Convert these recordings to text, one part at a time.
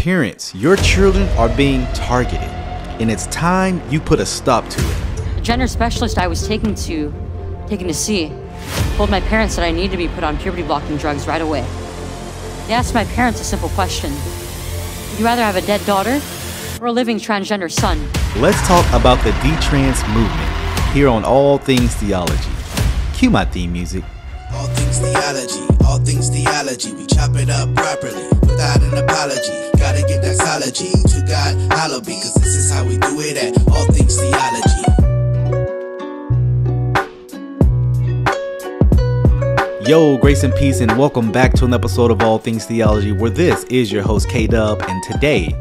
Parents, your children are being targeted, and it's time you put a stop to it. The gender specialist I was taken to see told my parents that I need to be put on puberty blocking drugs right away. They asked my parents a simple question: would you rather have a dead daughter or a living transgender son? Let's talk about the DeTrans movement here on All Things Theology. Cue my theme music. All things theology, we chop it up properly, without an apology. Gotta give that theology to God, hallowed be, cause this is how we do it at All Things Theology. Yo, grace and peace, and welcome back to an episode of All Things Theology, where this is your host K-Dub, and today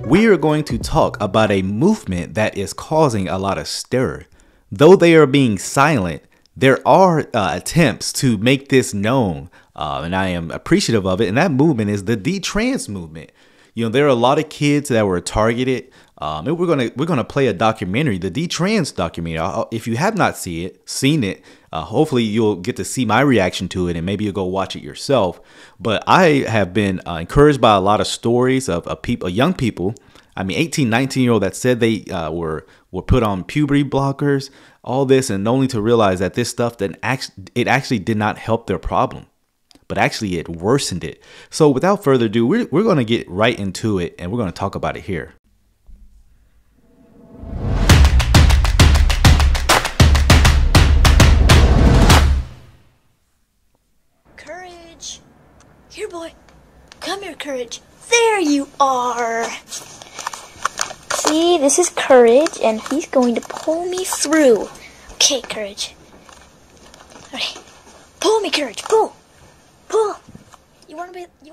we are going to talk about a movement that is causing a lot of stir. Though they are being silent, there are attempts to make this known, and I am appreciative of it, and that movement is the DeTrans movement. You know, there are a lot of kids that were targeted, and we're gonna play a documentary, the DeTrans documentary. If you have not seen it, hopefully you'll get to see my reaction to it, and maybe you'll go watch it yourself. But I have been encouraged by a lot of stories of young people, 18, 19-year-old that said they were put on puberty blockers, all this, and only to realize that this stuff it actually did not help their problem, but actually it worsened it. So without further ado, we're going to get right into it, and we're going to talk about it here. Courage. Here, boy. Come here, Courage. There you are. See, this is Courage, and he's going to pull me through. Okay, Courage. Alright. Pull me, Courage. Pull. Pull.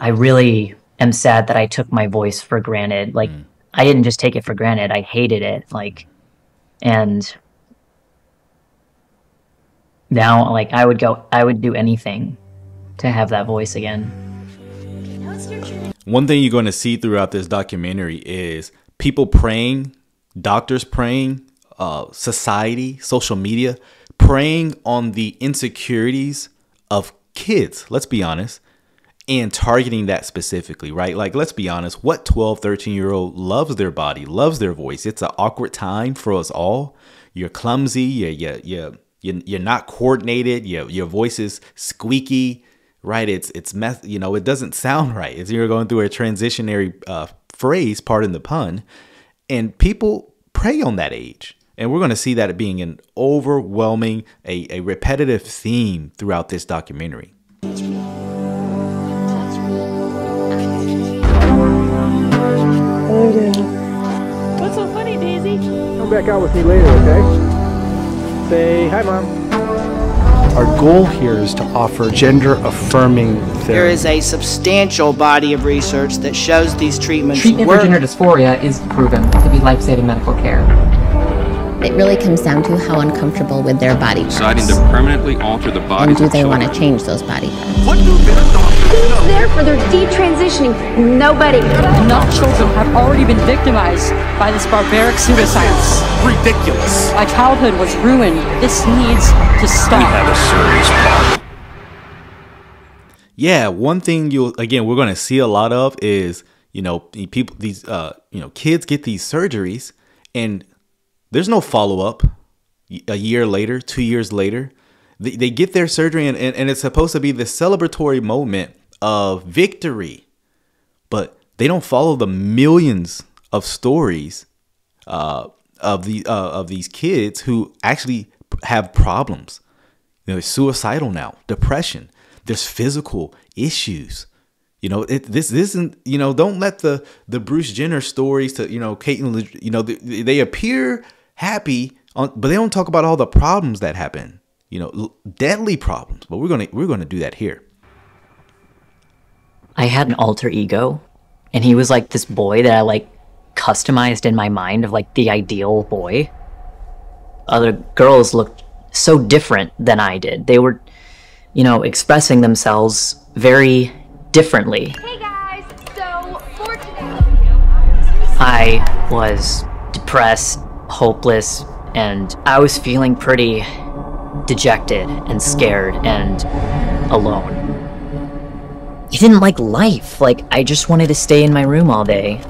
I really am sad that I took my voice for granted. I didn't just take it for granted. I hated it. And now, I would do anything to have that voice again. Now it's your turn. One thing you're going to see throughout this documentary is people praying, doctors praying, society, social media, preying on the insecurities of kids, let's be honest, and targeting that specifically, right? Let's be honest, what 12, 13-year-old loves their body, loves their voice? It's an awkward time for us all. You're clumsy, you're not coordinated, your voice is squeaky, right? It's mess, it doesn't sound right. You're going through a transitionary phrase, pardon the pun, and people prey on that age. And we're going to see that being an overwhelming, a repetitive theme throughout this documentary. What's so funny, Daisy? Come back out with me later, okay? Say hi, Mom. Our goal here is to offer gender-affirming therapy. There is a substantial body of research that shows these treatments Treatment work. for gender dysphoria is proven to be life-saving medical care. It really comes down to how uncomfortable with their body parts. Deciding to permanently alter the body. And do they want to change those body parts? What do their doctors know? Who's there for their detransitioning? Nobody. Enough children have already been victimized by this barbaric pseudoscience. Ridiculous. My childhood was ruined. This needs to stop. We have a serious problem. Yeah, one thing we're going to see a lot of is, people, these, kids get these surgeries and there's no follow-up a year later, 2 years later. They get their surgery and it's supposed to be this celebratory moment of victory. But they don't follow the millions of stories of these kids who actually have problems. They're suicidal now, depression. There's physical issues. This isn't, don't let the Bruce Jenner stories to, Kate and, they appear happy, but they don't talk about all the problems that happen, deadly problems. But we're gonna do that here. I had an alter ego, and he was this boy that I customized in my mind of the ideal boy. Other girls looked so different than I did. They were, expressing themselves very differently. Hey guys, so for today... I was depressed, hopeless, and I was feeling pretty dejected and scared and alone. You didn't like life. Like, I just wanted to stay in my room all day.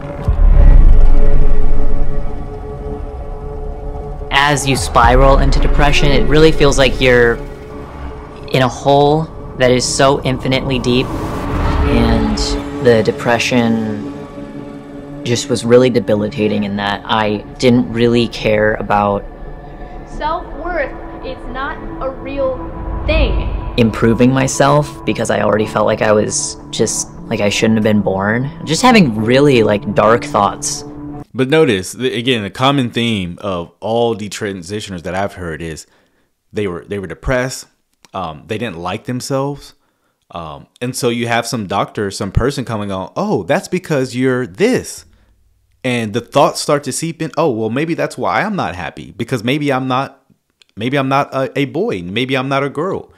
As you spiral into depression, it really feels like you're in a hole that is so infinitely deep, and the depression just was really debilitating in that I didn't really care about Self-worth is not a real thing. improving myself, because I already felt like I was just like I shouldn't have been born. Just having really like dark thoughts. But notice, again, the common theme of all detransitioners that I've heard is they were depressed, they didn't like themselves, and so you have some doctor, some person coming on, oh, that's because you're this. And the thoughts start to seep in, oh, well, maybe that's why I'm not happy, because maybe I'm not a boy, maybe I'm not a girl,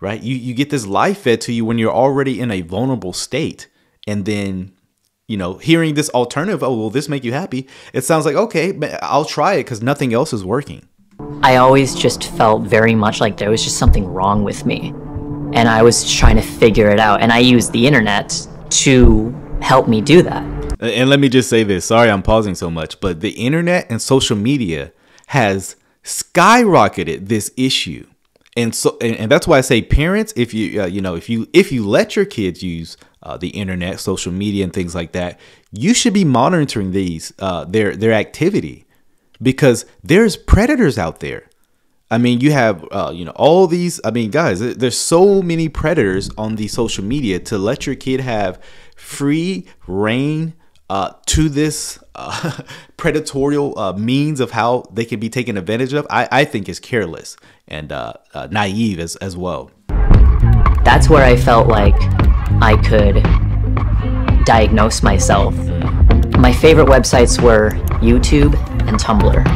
right? You get this lie fed to you when you're already in a vulnerable state, and then hearing this alternative, oh, will this make you happy? It sounds like, okay, I'll try it because nothing else is working. I always just felt very much like there was just something wrong with me. And I was trying to figure it out. And I used the internet to help me do that. And let me just say this. Sorry, I'm pausing so much. But the internet and social media has skyrocketed this issue. And so, and that's why I say, parents, if you if you let your kids use the internet, social media, and things like that, you should be monitoring these their activity, because there's predators out there. I mean, you have all these. I mean, guys, there's so many predators on the social media to let your kid have free reign to this predatorial means of how they can be taken advantage of. I think is careless and naive as well. That's where I felt like I could diagnose myself. My favorite websites were YouTube and Tumblr.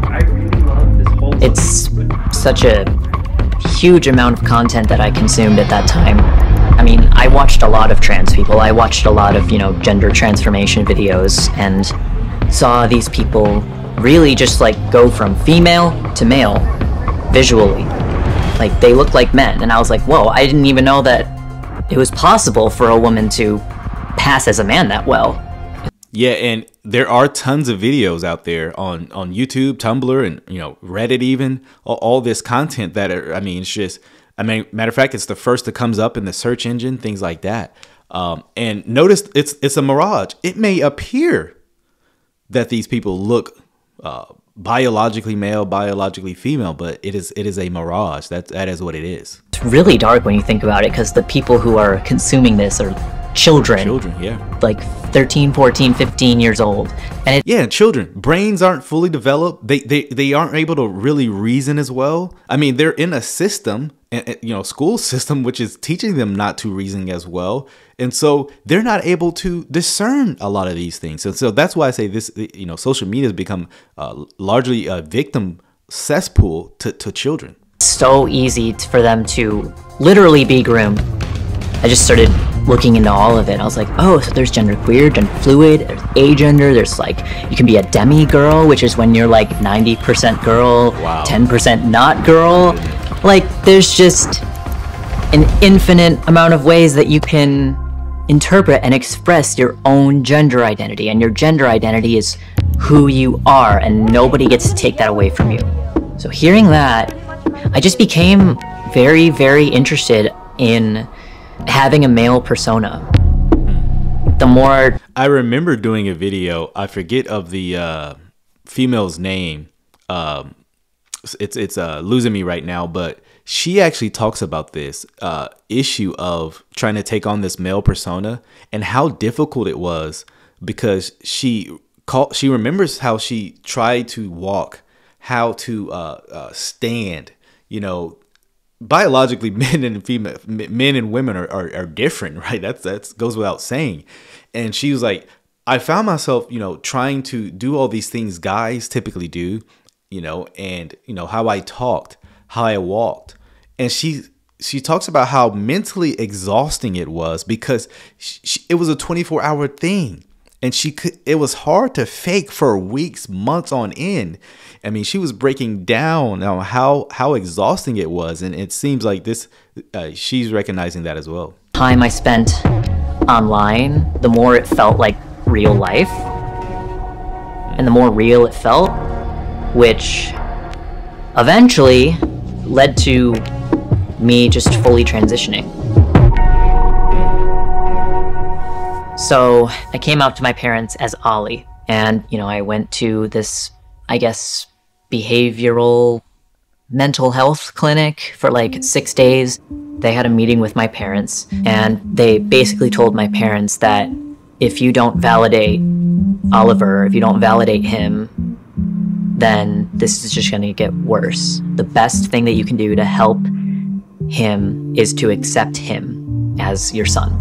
I really love this whole. It's such a huge amount of content that I consumed at that time. I mean, I watched a lot of trans people. I watched a lot of, gender transformation videos, and saw these people really just like go from female to male visually. Like, they looked like men, and I was like, whoa, I didn't even know that it was possible for a woman to pass as a man that well. Yeah, and there are tons of videos out there on YouTube, Tumblr, and Reddit, even all this content that it's just, matter of fact, it's the first that comes up in the search engine, things like that. And notice it's a mirage. It may appear that these people look biologically male, biologically female, but it is a mirage. That is what it is. It's really dark when you think about it, because the people who are consuming this are children, yeah, like 13, 14, 15 years old. And children, brains aren't fully developed. They aren't able to really reason as well. I mean, they're in a system, school system, which is teaching them not to reason as well, and so they're not able to discern a lot of these things. And so that's why I say this, social media has become largely a victim cesspool to children. It's so easy for them to literally be groomed. I just started looking into all of it. I was like, oh, so there's genderqueer, gender fluid, there's agender, there's like, you can be a demi-girl, which is when you're like 90% girl, wow, 10% not girl. Like, there's just an infinite amount of ways that you can interpret and express your own gender identity, and your gender identity is who you are, and nobody gets to take that away from you. So hearing that, I just became very, very interested in having a male persona. The more I remember doing a video, I forget of the female's name. It's losing me right now, but she actually talks about this issue of trying to take on this male persona and how difficult it was, because she remembers how she tried to walk, how to stand. Biologically, men and women are different, right? That's goes without saying. And she was like, I found myself, trying to do all these things guys typically do, and how I talked, how I walked. And she talks about how mentally exhausting it was, because it was a 24-hour thing. And it was hard to fake for weeks, months on end. I mean, she was breaking down on how exhausting it was. And it seems like she's recognizing that as well. time I spent online, the more it felt like real life, and the more real it felt, which eventually led to me just fully transitioning. So I came out to my parents as Ollie, and I went to this, I guess, behavioral mental health clinic for like 6 days. They had a meeting with my parents, and they basically told my parents that if you don't validate Oliver, if you don't validate him, then this is just going to get worse. The best thing that you can do to help him is to accept him as your son.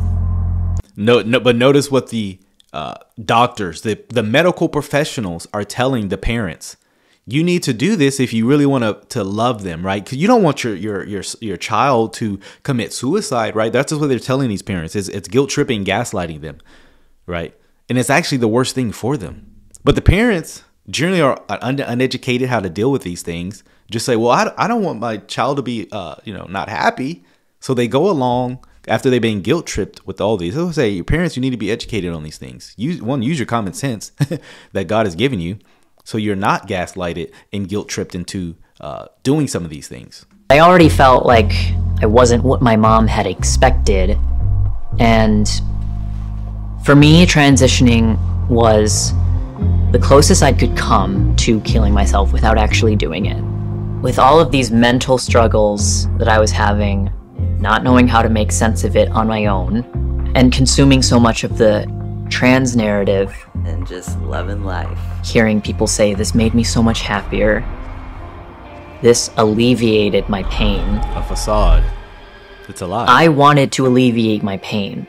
But notice what the doctors, the medical professionals are telling the parents. You need to do this if you really want to love them, right? Because you don't want your child to commit suicide, right? That's just what they're telling these parents. It's guilt tripping, gaslighting them, right? And it's actually the worst thing for them. But the parents generally are uneducated how to deal with these things. Just say, well, I don't want my child to be, not happy. So they go along after they've been guilt tripped with all these. They'll say, your parents, you need to be educated on these things. Use your common sense that God has given you, so you're not gaslighted and guilt tripped into doing some of these things. I already felt like I wasn't what my mom had expected. And for me, transitioning was the closest I could come to killing myself without actually doing it. With all of these mental struggles that I was having, not knowing how to make sense of it on my own, and consuming so much of the trans narrative, and just loving life. Hearing people say this made me so much happier. This alleviated my pain. A facade. It's a lie. I wanted to alleviate my pain.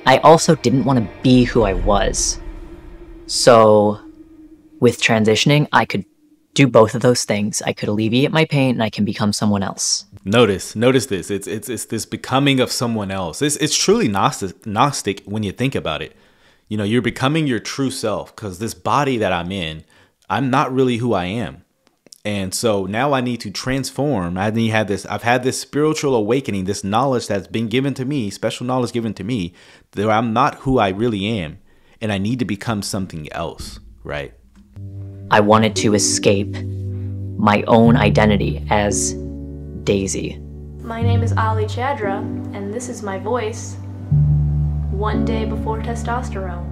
I also didn't want to be who I was. So with transitioning, I could do both of those things. I could alleviate my pain and I can become someone else. Notice this. It's this becoming of someone else. It's truly Gnostic when you think about it. You're becoming your true self, because this body that I'm in, I'm not really who I am. And so now I need to transform. I've had this spiritual awakening, this knowledge that's been given to me, special knowledge given to me, that I'm not who I really am. And I need to become something else, right? I wanted to escape my own identity as Daisy. My name is Ali Chadra, and this is my voice one day before testosterone.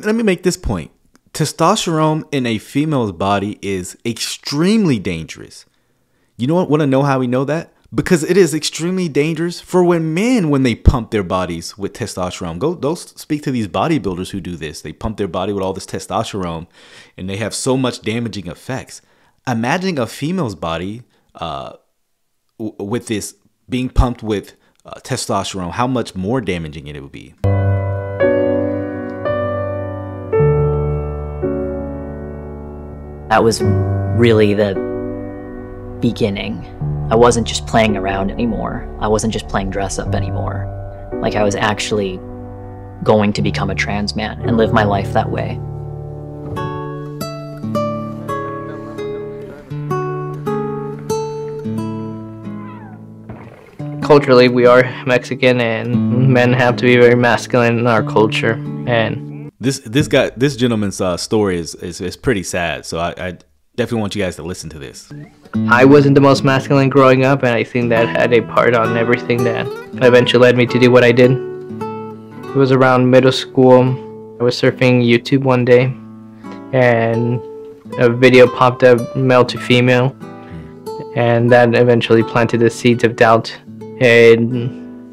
Let me make this point. Testosterone in a female's body is extremely dangerous. You want to know how we know that? Because it is extremely dangerous for men when they pump their bodies with testosterone. Go speak to these bodybuilders who do this. They pump their body with all this testosterone, and they have so much damaging effects. Imagine a female's body with this being pumped with testosterone, how much more damaging it would be. That was really the beginning. I wasn't just playing around anymore. I wasn't just playing dress up anymore. Like, I was actually going to become a trans man and live my life that way. Culturally, we are Mexican, and men have to be very masculine in our culture. And this gentleman's story is pretty sad. So I definitely want you guys to listen to this. I wasn't the most masculine growing up, and I think that had a part on everything that eventually led me to do what I did. It was around middle school. I was surfing YouTube one day, and a video popped up, male to female, and that eventually planted the seeds of doubt. It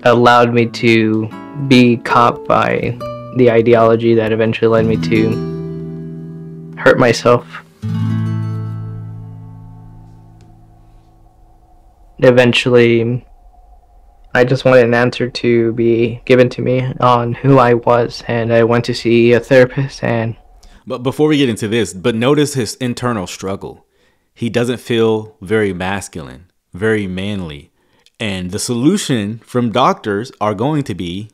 allowed me to be caught by the ideology that eventually led me to hurt myself. Eventually, I just wanted an answer to be given to me on who I was, and I went to see a therapist. But before we get into this, notice his internal struggle. He doesn't feel very masculine, very manly. And the solution from doctors are going to be,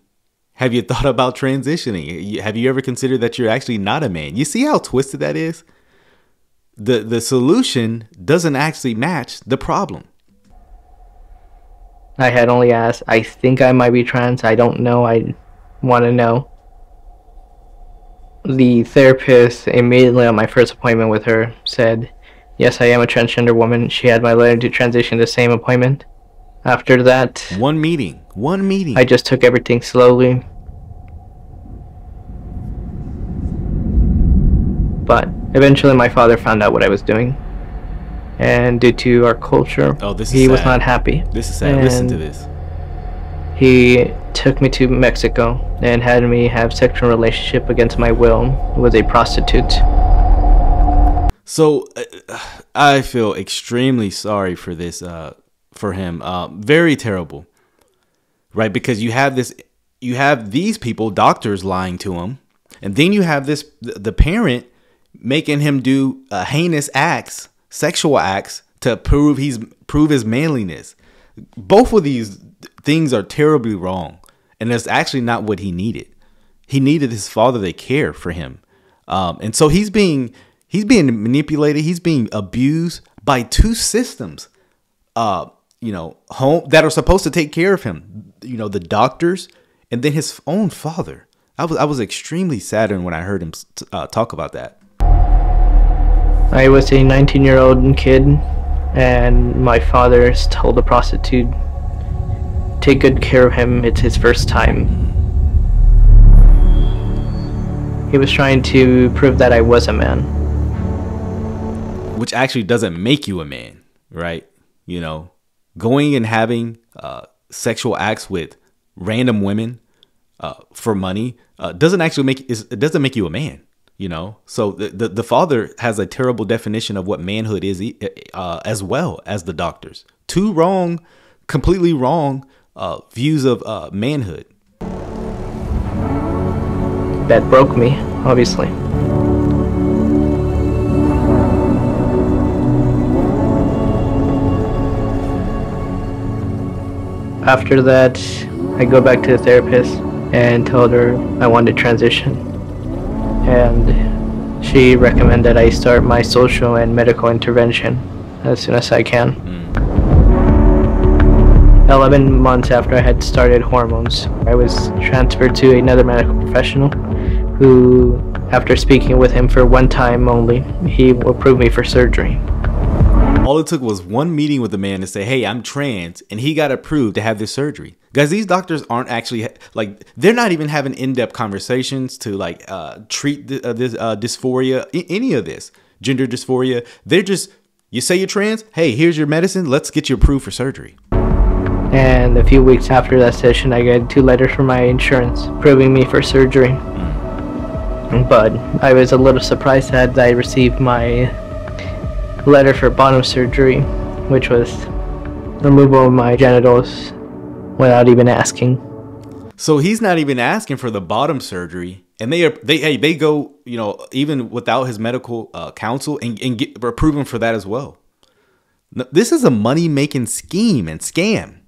have you thought about transitioning? Have you ever considered that you're actually not a man? You see how twisted that is? the solution doesn't actually match the problem. I had only asked, I think I might be trans. I don't know. I want to know. The therapist, immediately on my first appointment with her, said, yes, I am a transgender woman. She had my letter to transition the same appointment. After that, one meeting. I just took everything slowly. But eventually my father found out what I was doing. And due to our culture, he was not happy. This is sad. Listen to this. He took me to Mexico and had me have sexual relationship against my will with a prostitute. So I feel extremely sorry for this, for him. Very terrible, right? Because you have these people, doctors, lying to him, and then you have the parent making him do heinous acts, sexual acts, to prove his manliness. Both of these things are terribly wrong, and that's actually not what he needed. He needed his father to care for him, and so he's being manipulated. He's being abused by two systems, home that are supposed to take care of him. The doctors, and then his own father. I was extremely saddened when I heard him talk about that. I was a 19-year-old kid, and my father told the prostitute, take good care of him, it's his first time. He was trying to prove that I was a man. Which actually doesn't make you a man, right? Going and having sexual acts with random women for money doesn't actually make you a man. So the father has a terrible definition of what manhood is, as well as the doctors. Two completely wrong views of manhood. That broke me, obviously. After that, I go back to the therapist and told her I wanted to transition. And she recommended I start my social and medical intervention as soon as I can. 11 months after I had started hormones, I was transferred to another medical professional who, after speaking with him for one time only, he approved me for surgery. All it took was one meeting with the man to say, hey, I'm trans, and he got approved to have this surgery. Guys, these doctors aren't actually, they're not even having in-depth conversations to, treat this dysphoria, any of this, gender dysphoria. They're just, you say you're trans, hey, here's your medicine, let's get you approved for surgery. And a few weeks after that session, I got 2 letters from my insurance approving me for surgery. But I was a little surprised that I received my letter for bottom surgery, which was removal of my genitals without even asking. So he's not even asking for the bottom surgery, and they go, even without his medical counsel and get approving for that as well. This is a money-making scheme and scam.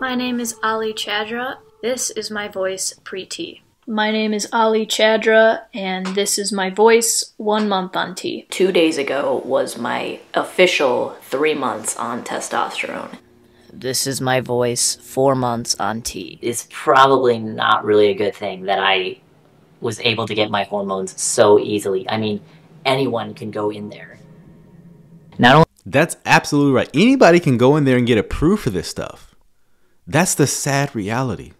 My name is Ali Chadra. This is my voice pre-T. My name is Ali Chadra, and this is my voice 1 month on T. 2 days ago was my official 3 months on testosterone. This is my voice 4 months on T. It's probably not really a good thing that I was able to get my hormones so easily. I mean, anyone can go in there. That's absolutely right. Anybody can go in there and get approved for this stuff. That's the sad reality.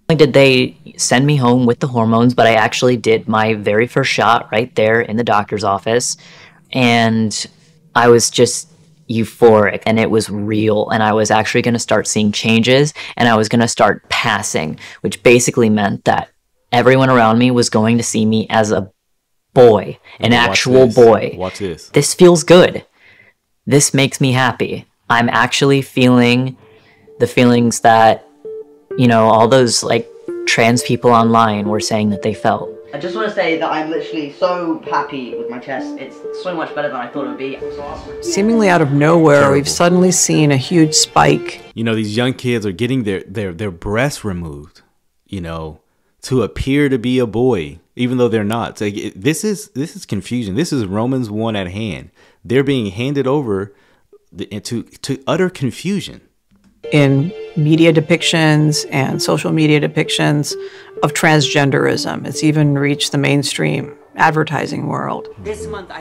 Not only did they send me home with the hormones, but I actually did my very first shot right there in the doctor's office. And I was just euphoric, and it was real. And I was actually going to start seeing changes, and I was going to start passing, which basically meant that everyone around me was going to see me as a boy, an actual boy. Watch this. This feels good. This makes me happy. I'm actually feeling the feelings that, all those trans people online were saying that they felt. I just want to say that I'm literally so happy with my test. It's so much better than I thought it would be. Seemingly out of nowhere, we've suddenly seen a huge spike. These young kids are getting their breasts removed, to to appear to be a boy, even though they're not. So this is confusion. This is Romans 1 at hand. They're being handed over to utter confusion. In media depictions and social media depictions of transgenderism, it's even reached the mainstream advertising world.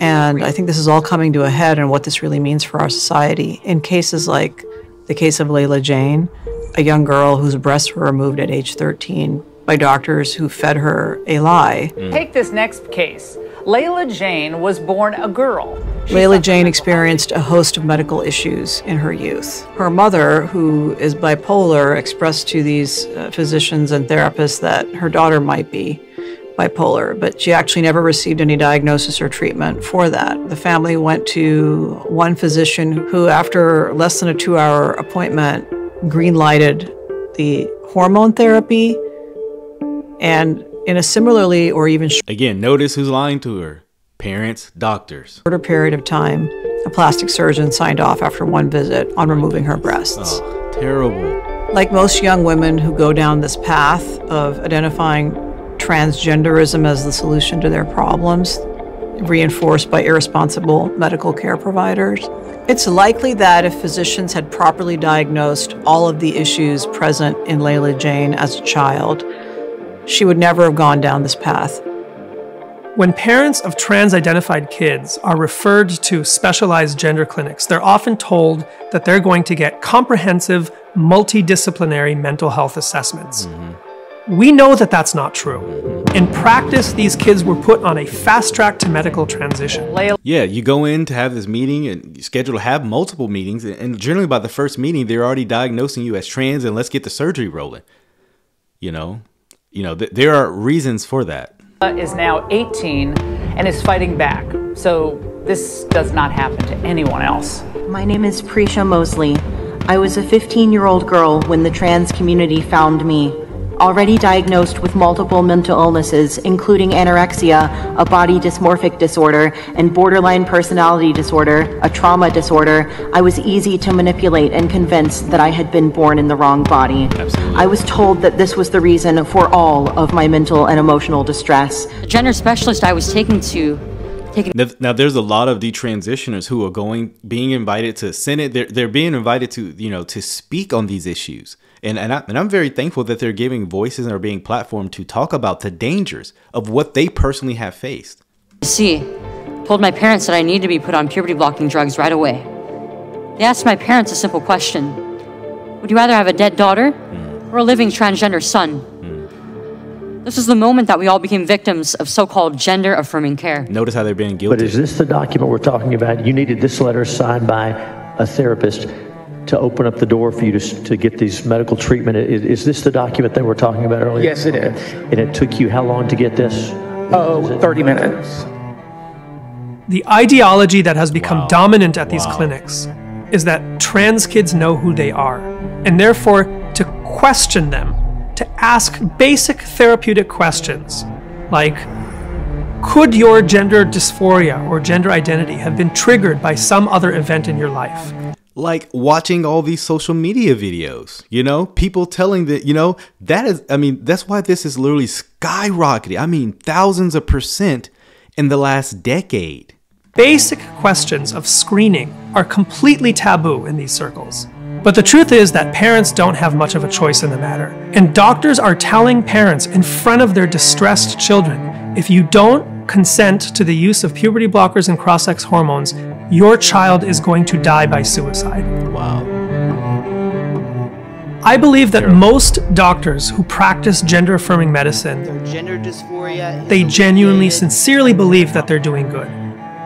And I think this is all coming to a head and what this really means for our society. In cases like the case of Layla Jane, a young girl whose breasts were removed at age 13 by doctors who fed her a lie. Take this next case. Layla Jane was born a girl. Layla Jane experienced a host of medical issues in her youth. Her mother, who is bipolar, expressed to these physicians and therapists that her daughter might be bipolar, but she actually never received any diagnosis or treatment for that. The family went to one physician who, after less than a 2-hour appointment, green-lighted the hormone therapy, and in a similarly or even again, notice who's lying to her. Parents, doctors. Shorter period of time, a plastic surgeon signed off after one visit on removing her breasts. Oh, terrible. Like most young women who go down this path of identifying transgenderism as the solution to their problems, reinforced by irresponsible medical care providers, it's likely that if physicians had properly diagnosed all of the issues present in Layla Jane as a child, she would never have gone down this path. When parents of trans-identified kids are referred to specialized gender clinics, they're often told that they're going to get comprehensive, multidisciplinary mental health assessments. We know that that's not true. In practice, these kids were put on a fast track to medical transition. Yeah, you go in to have this meeting and you schedule to have multiple meetings, and generally by the first meeting, they're already diagnosing you as trans and let's get the surgery rolling. There are reasons for that. Is now 18 and is fighting back. So this does not happen to anyone else. My name is Prisha Mosley. I was a 15-year-old girl when the trans community found me. Already diagnosed with multiple mental illnesses, including anorexia, a body dysmorphic disorder, and borderline personality disorder, a trauma disorder, I was easy to manipulate and convince that I had been born in the wrong body. Absolutely. I was told that this was the reason for all of my mental and emotional distress. The gender specialist I was taken to. Now, there's a lot of detransitioners who are being invited to Senate. They're being invited to, to speak on these issues. And I'm very thankful that they're giving voices and are being platformed to talk about the dangers of what they personally have faced. Told my parents that I need to be put on puberty blocking drugs right away. They asked my parents a simple question. Would you rather have a dead daughter or a living transgender son? This is the moment that we all became victims of so-called gender-affirming care. Notice how they're being guilty. But is this the document we're talking about? You needed this letter signed by a therapist to open up the door for you to get these medical treatment. Is this the document that we're talking about earlier? Yes, it is. And it took you how long to get this? 30 minutes. The ideology that has become dominant at these clinics is that trans kids know who they are, and therefore to question them, to ask basic therapeutic questions like, could your gender dysphoria or gender identity have been triggered by some other event in your life? Like watching all these social media videos, people telling that, that's why this is literally skyrocketing. Thousands of % in the last decade. Basic questions of screening are completely taboo in these circles. But the truth is that parents don't have much of a choice in the matter. And doctors are telling parents in front of their distressed children, if you don't consent to the use of puberty blockers and cross-sex hormones, your child is going to die by suicide. Wow. I believe that most doctors who practice gender-affirming medicine, Gender dysphoria. they genuinely, sincerely believe that they're doing good,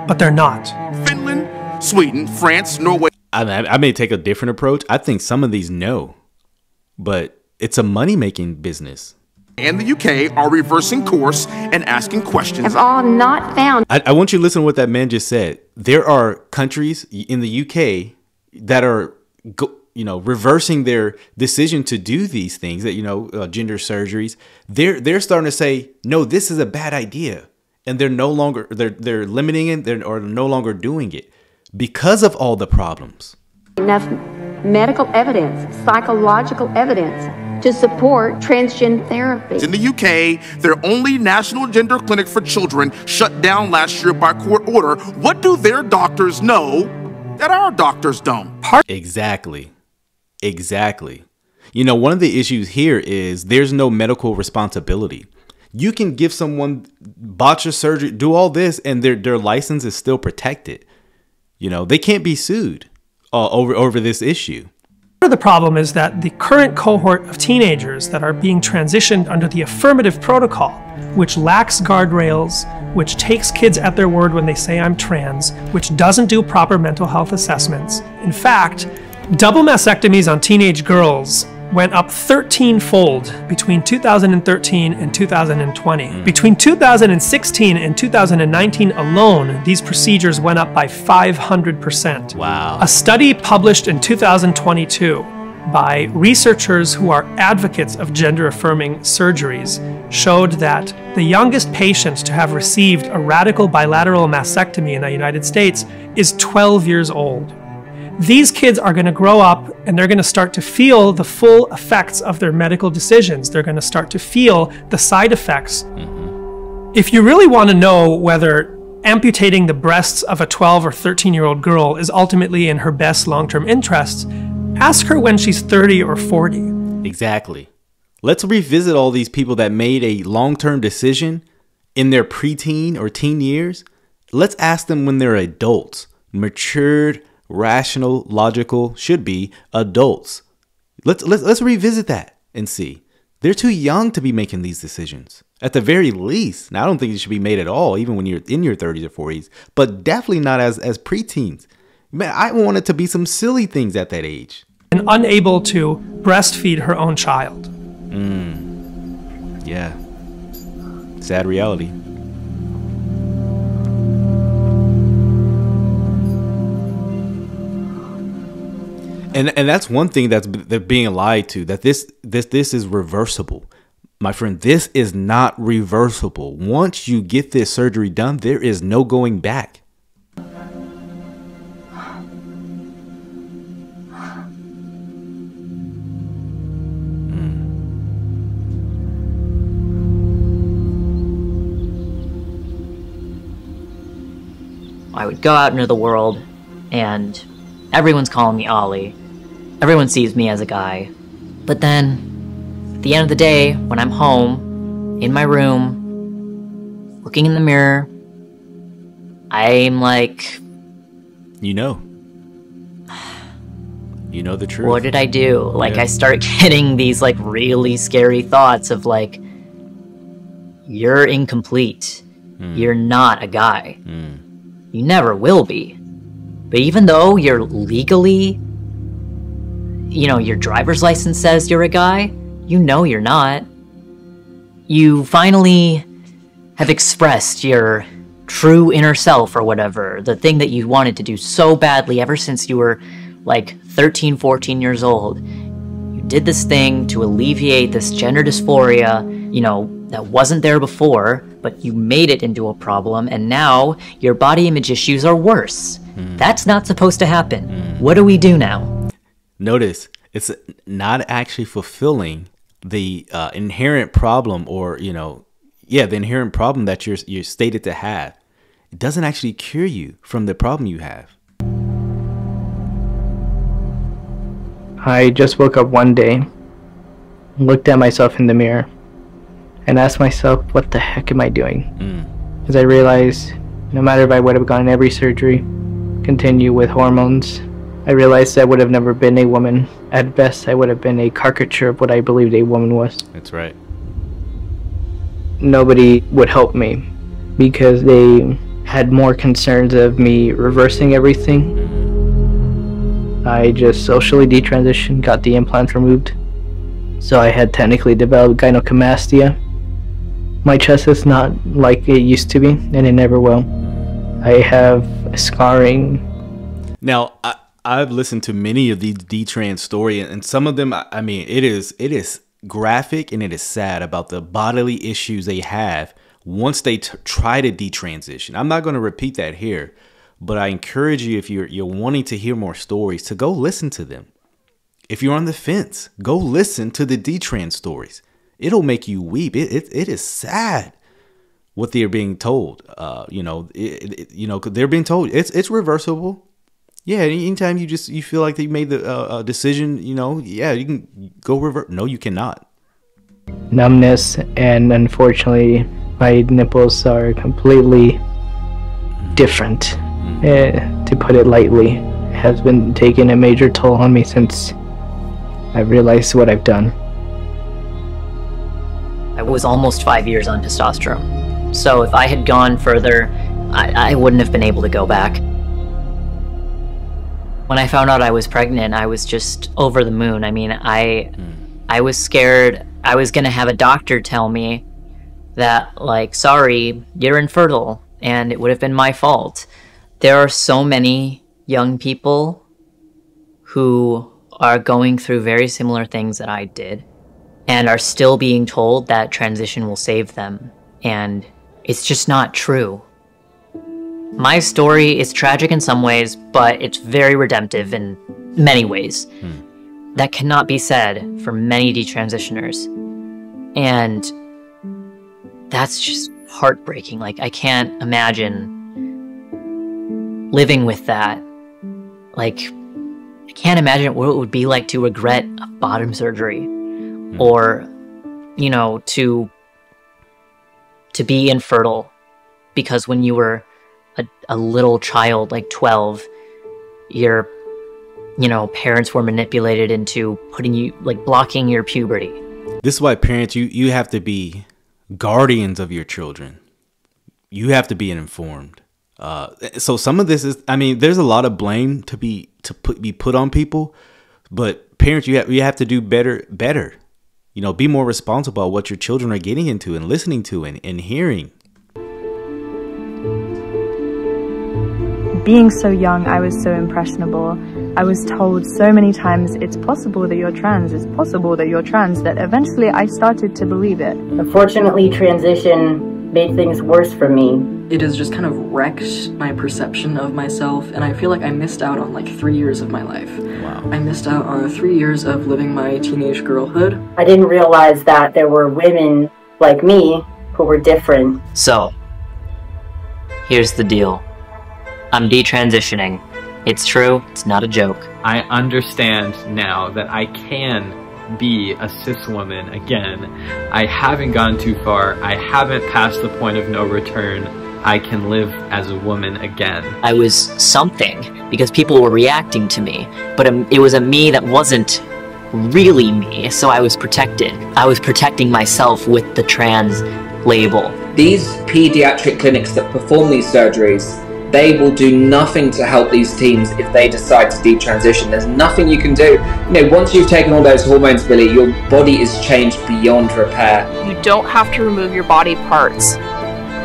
but they're not. Finland, Sweden, France, Norway. I may take a different approach. I think some of these know, but it's a money-making business. And the UK are reversing course and asking questions. Have all not found. I want you to listen to what that man just said. There are countries in the UK that are, reversing their decision to do these things, that gender surgeries. They're starting to say, no, this is a bad idea, and they're no longer they're limiting it, or no longer doing it because of all the problems. Enough medical evidence, psychological evidence to support transgender therapy. In the UK, their only national gender clinic for children shut down last year by court order. What do their doctors know that our doctors don't? Exactly. Exactly. You know, one of the issues here is there's no medical responsibility. You can give someone botch a surgery, do all this, and their license is still protected. You know, they can't be sued over this issue. Part of the problem is that the current cohort of teenagers that are being transitioned under the affirmative protocol, which lacks guardrails, which takes kids at their word when they say I'm trans, which doesn't do proper mental health assessments. In fact, double mastectomies on teenage girls went up 13-fold between 2013 and 2020. Between 2016 and 2019 alone, these procedures went up by 500%. Wow. A study published in 2022 by researchers who are advocates of gender-affirming surgeries showed that the youngest patient to have received a radical bilateral mastectomy in the United States is 12 years old. These kids are going to grow up and they're going to start to feel the full effects of their medical decisions. They're going to start to feel the side effects. If you really want to know whether amputating the breasts of a 12 or 13-year-old girl is ultimately in her best long-term interests, ask her when she's 30 or 40. Exactly. Let's revisit all these people that made a long-term decision in their preteen or teen years. Let's ask them when they're adults, matured, rational, logical, should be adults. Let's revisit that and see. They're too young to be making these decisions. At the very least. Now, I don't think it should be made at all, even when you're in your 30s or 40s, but definitely not as preteens. Man, I want it to be some silly things at that age. And unable to breastfeed her own child. Yeah. Sad reality. And that's one thing they're being lied to, that this is reversible. My friend, this is not reversible. Once you get this surgery done, there is no going back. I would go out into the world and everyone's calling me Ollie. Everyone sees me as a guy. But then, at the end of the day, when I'm home, in my room, looking in the mirror, I'm like... You know the truth. What did I do? Like, I start getting these, like, really scary thoughts of, like, you're incomplete. You're not a guy. You never will be. But even though you're legally, you know, your driver's license says you're a guy, you know you're not. You finally have expressed your true inner self or whatever, the thing that you wanted to do so badly ever since you were like 13, 14 years old. You did this thing to alleviate this gender dysphoria, you know, that wasn't there before, but you made it into a problem, and now your body image issues are worse. That's not supposed to happen. What do we do now? Notice, it's not actually fulfilling the inherent problem, or, you know, the inherent problem that you're stated to have. It doesn't actually cure you from the problem you have. I just woke up one day, looked at myself in the mirror, and asked myself, what the heck am I doing? Because I realized no matter if I would have gotten every surgery, continue with hormones, I realized I would have never been a woman. At best, I would have been a caricature of what I believed a woman was. That's right. Nobody would help me because they had more concerns of me reversing everything. I just socially detransitioned, got the implants removed. So I had technically developed gynecomastia. My chest is not like it used to be, and it never will. I have scarring. Now, I've listened to many of these DeTrans stories, and some of them, I mean, it is graphic and it is sad about the bodily issues they have once they try to detransition. I'm not going to repeat that here, but I encourage you, if you're wanting to hear more stories, to go listen to them. If you're on the fence, go listen to the DeTrans stories. It'll make you weep. It is sad what they're being told. They're being told it's reversible. Yeah, anytime you feel like they made the decision, you can go revert. No, you cannot. Numbness, and unfortunately, my nipples are completely different. To put it lightly, it has been taking a major toll on me since I realized what I've done. I was almost 5 years on testosterone. So if I had gone further, I wouldn't have been able to go back. When I found out I was pregnant, I was just over the moon. I mean, I was scared I was gonna have a doctor tell me that, like, sorry, you're infertile, and it would have been my fault. There are so many young people who are going through very similar things that I did, and are still being told that transition will save them, and it's just not true. My story is tragic in some ways, but it's very redemptive in many ways. That cannot be said for many detransitioners. And that's just heartbreaking. Like, I can't imagine living with that. Like, I can't imagine what it would be like to regret a bottom surgery. Or, you know, to be infertile. Because when you were a little child, like 12, your, parents were manipulated into putting you, like, blocking your puberty. This is why parents, you have to be guardians of your children. You have to be informed. So some of this is, there's a lot of blame to be put on people, but parents, you have to do better. Be more responsible about what your children are getting into and listening to and hearing. Being so young, I was so impressionable. I was told so many times, it's possible that you're trans, it's possible that you're trans, that eventually I started to believe it. Unfortunately, transition made things worse for me. It has just kind of wrecked my perception of myself, and I feel like I missed out on like 3 years of my life. Wow. I missed out on 3 years of living my teenage girlhood. I didn't realize that there were women like me who were different. So, here's the deal. I'm detransitioning. It's true, it's not a joke. I understand now that I can be a cis woman again. I haven't gone too far. I haven't passed the point of no return. I can live as a woman again. I was something because people were reacting to me, but it was a me that wasn't really me, so I was protected. I was protecting myself with the trans label. These pediatric clinics that perform these surgeries, they will do nothing to help these teens if they decide to detransition. There's nothing you can do. Once you've taken all those hormones, Billy, your body is changed beyond repair. You don't have to remove your body parts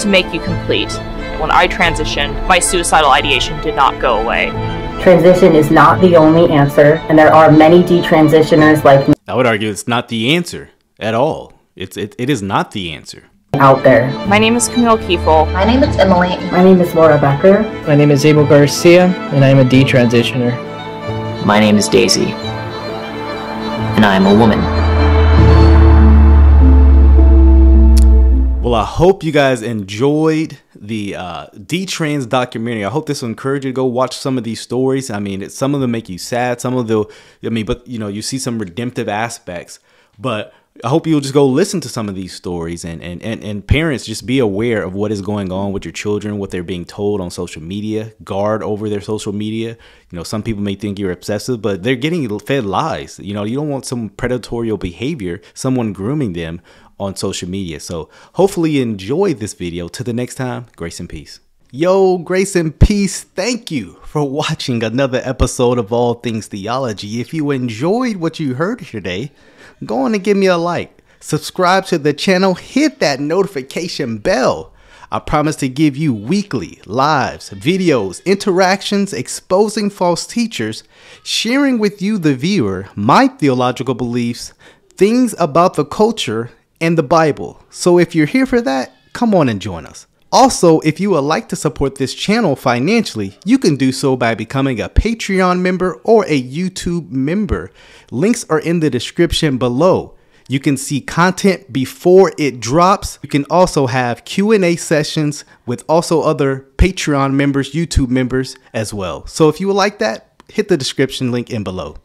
to make you complete. When I transitioned, my suicidal ideation did not go away. Transition is not the only answer, and there are many detransitioners like me. I would argue it's not the answer at all. It is not the answer. Out there. My name is Camille Kiefel. My name is Emily. My name is Laura Becker. My name is Abel Garcia, and I am a detransitioner. My name is Daisy, and I am a woman. Well, I hope you guys enjoyed the DeTrans documentary. I hope this will encourage you to go watch some of these stories. Some of them make you sad. Some of them, you see some redemptive aspects. But I hope you'll just go listen to some of these stories, and parents, just be aware of what is going on with your children, what they're being told on social media. Guard over their social media. Some people may think you're obsessive, but they're getting fed lies. You don't want some predatory behavior, someone grooming them on social media. So hopefully you enjoyed this video. Till the next time, grace and peace. Yo, grace and peace. Thank you for watching another episode of All Things Theology. If you enjoyed what you heard today, go on and give me a like, subscribe to the channel, hit that notification bell. I promise to give you weekly lives, videos, interactions, exposing false teachers, sharing with you, the viewer, my theological beliefs, things about the culture, and the Bible. So if you're here for that, come on and join us. Also, if you would like to support this channel financially, you can do so by becoming a Patreon member or a YouTube member. Links are in the description below. You can see content before it drops. You can also have Q&A sessions with also other Patreon members, YouTube members as well. So if you would like that, hit the description link in below.